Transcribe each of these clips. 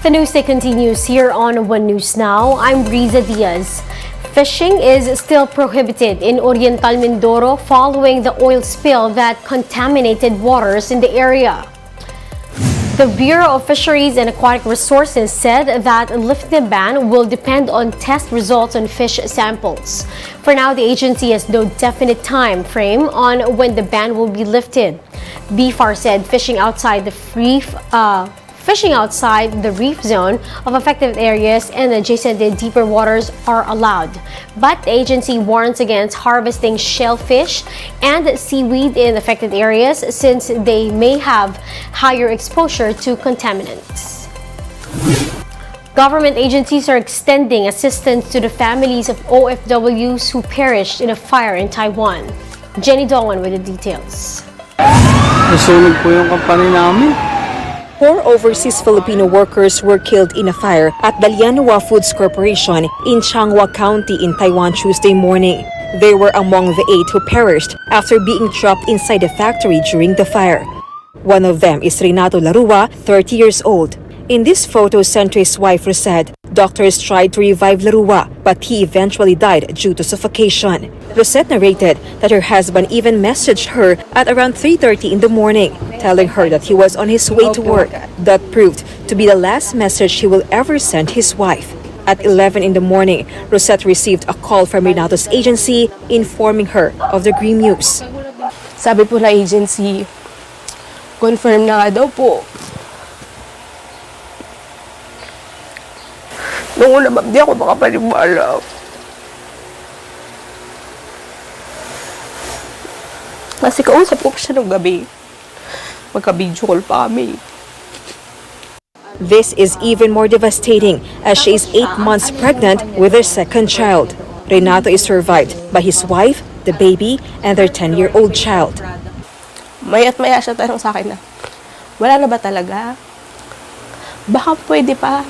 The newsday continues here on One News Now. I'm Riza Diaz. Fishing is still prohibited in Oriental Mindoro following the oil spill that contaminated waters in the area. The Bureau of Fisheries and Aquatic Resources said that lifting the ban will depend on test results on fish samples. For now, the agency has no definite time frame on when the ban will be lifted. BFAR said fishing outside the reef zone of affected areas and adjacent to deeper waters are allowed. But the agency warns against harvesting shellfish and seaweed in affected areas since they may have higher exposure to contaminants. Government agencies are extending assistance to the families of OFWs who perished in a fire in Taiwan. Jenny Dongan with the details. Nasunog po yung company namin. 4 overseas Filipino workers were killed in a fire at the Lianhua Foods Corporation in Changhua County in Taiwan Tuesday morning. They were among the 8 who perished after being trapped inside the factory during the fire. One of them is Renato Larua, 30 years old. In this photo sent to his wife Rosette, doctors tried to revive Larua, but he eventually died due to suffocation. Rosette narrated that her husband even messaged her at around 3:30 in the morning, telling her that he was on his way to work. That proved to be the last message he will ever send his wife. At 11 in the morning, Rosette received a call from Renato's agency informing her of the grim news. Sabi po ng agency, confirm na nga daw po. Noong una, ma'am, di ako makapaniwala. Kasi kausap ko pa siya nung gabi. Magka-video call pa kami. This is even more devastating as she is 8 months pregnant with her second child. Renato is survived by his wife, the baby, and their 10-year-old child. Maya't maya siya tanong sa akin na, wala na ba talaga? Baka pwede pa.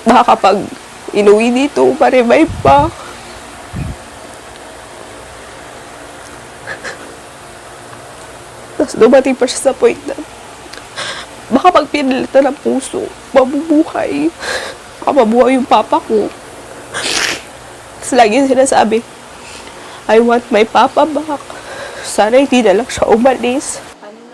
Baka kapag inuwi dito, ma-revive pa. Tapos dumating pa siya sa point na baka pag pinalitan ng puso, mabubuhay. Baka mabuhay yung papa ko. Tapos lagi sinasabi, I want my papa back. Sana hindi na lang siya umalis.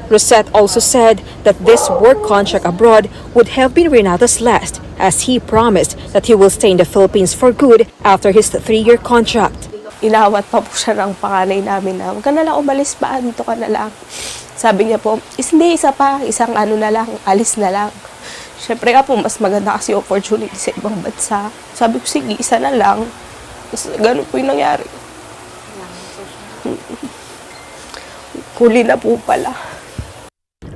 Rosette also said that this work contract abroad would have been Renato's last, as he promised that he will stay in the Philippines for good after his 3-year contract. Inawat pa po siya ng panganay namin na, huwag ka na lang umalis pa, dito ka na lang. Sabi niya po, hindi, isa pa, isang ano na lang, alis na lang. Siyempre nga po, mas maganda kasi opportunity sa ibang bansa. Sabi ko, sige, isa na lang. Tapos, ganun po yung nangyari. Huli na po pala.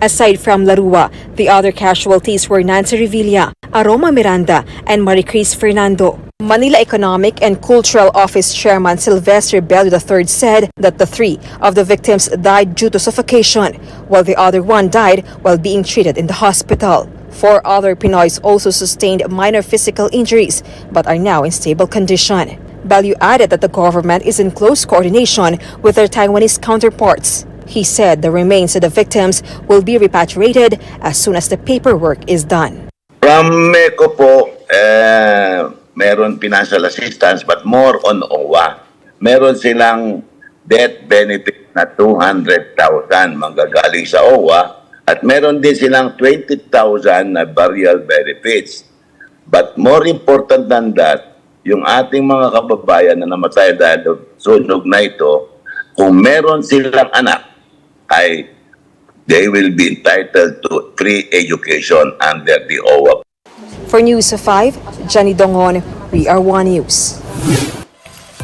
Aside from Larua, the other casualties were Nancy Revilla, Aroma Miranda, and Maricris Fernando. Manila Economic and Cultural Office Chairman Sylvester Bello III said that the 3 of the victims died due to suffocation, while the other 1 died while being treated in the hospital. 4 other Pinoys also sustained minor physical injuries, but are now in stable condition. Bello added that the government is in close coordination with their Taiwanese counterparts. He said the remains of the victims will be repatriated as soon as the paperwork is done. From MECO po, meron financial assistance but more on OWA. Meron silang death benefit na 200,000 manggagaling sa OWA at meron din silang 20,000 na burial benefits. But more important than that, yung ating mga kababayan na namatay dahil sunog na ito, kung meron silang anak, they will be entitled to free education under the OWA. For News of 5, Jenny Dongon, We Are One News.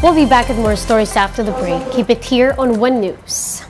We'll be back with more stories after the break. Keep it here on One News.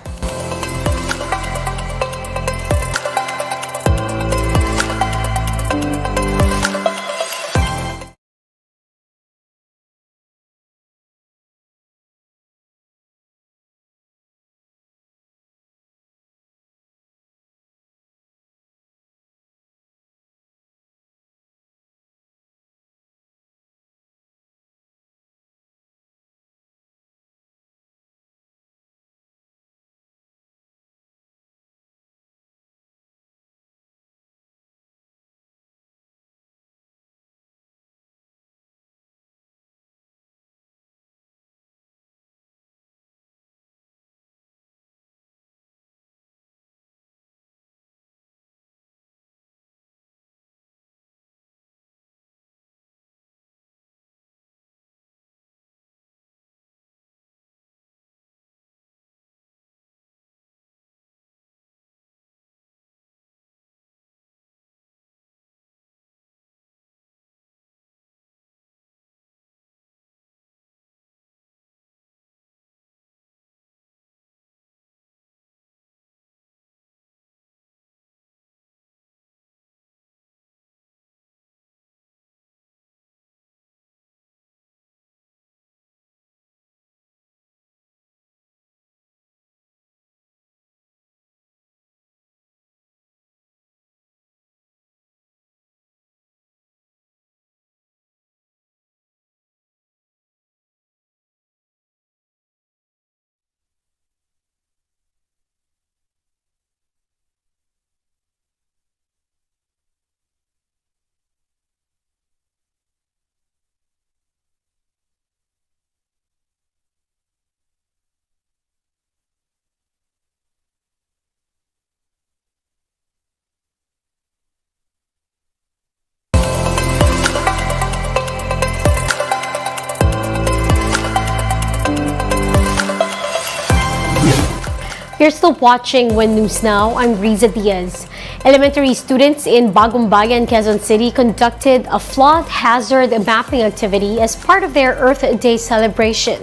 You're still watching One News Now. I'm Riza Diaz. Elementary students in Bagong Bayan, Quezon City conducted a flood hazard mapping activity as part of their Earth Day celebration.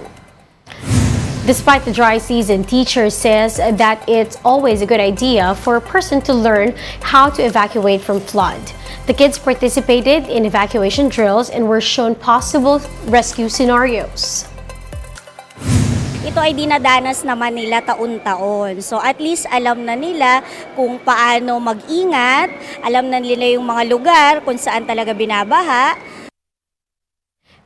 Despite the dry season, teachers says that it's always a good idea for a person to learn how to evacuate from flood. The kids participated in evacuation drills and were shown possible rescue scenarios. Ito ay dinadanas naman nila taon-taon. So at least alam na nila kung paano mag-ingat, alam na nila yung mga lugar kung saan talaga binabaha.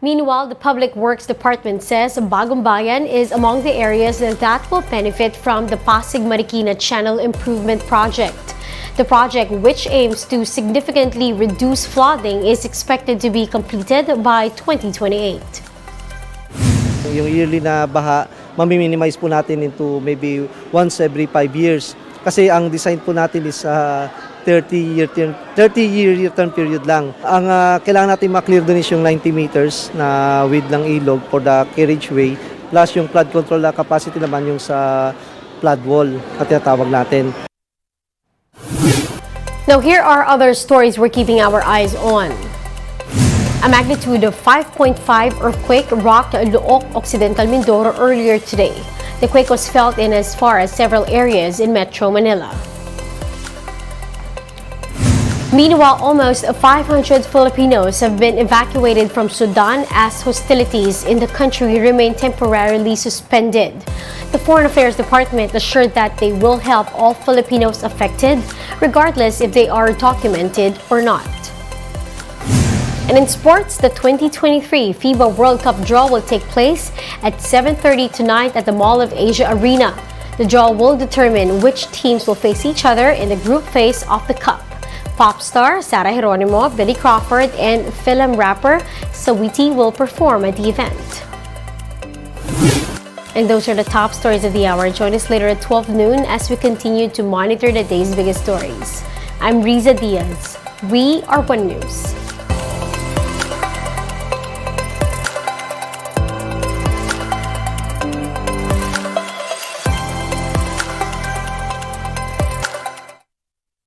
Meanwhile, the Public Works Department says Bagong Bayan is among the areas that will benefit from the Pasig-Marikina Channel Improvement Project. The project, which aims to significantly reduce flooding, is expected to be completed by 2028. Yung yearly na baha, mami-minimize po natin into maybe once every 5 years. Kasi ang design po natin is 30-year term period lang. Ang kailangan natin ma-clear doon is yung 90 meters na width ng ilog for the carriageway, plus yung flood control na capacity naman yung sa flood wall na tinatawag natin. Now, here are other stories we're keeping our eyes on. A magnitude of 5.5 earthquake rocked Looc, Occidental Mindoro earlier today. The quake was felt in as far as several areas in Metro Manila. Meanwhile, almost 500 Filipinos have been evacuated from Sudan as hostilities in the country remain temporarily suspended. The Foreign Affairs Department assured that they will help all Filipinos affected, regardless if they are documented or not. And in sports, the 2023 FIBA World Cup draw will take place at 7:30 tonight at the Mall of Asia Arena. The draw will determine which teams will face each other in the group phase of the Cup. Pop star Sarah Geronimo, Billy Crawford, and film rapper Saweetie will perform at the event. And those are the top stories of the hour. Join us later at 12 noon as we continue to monitor the day's biggest stories. I'm Riza Diaz. We are One News.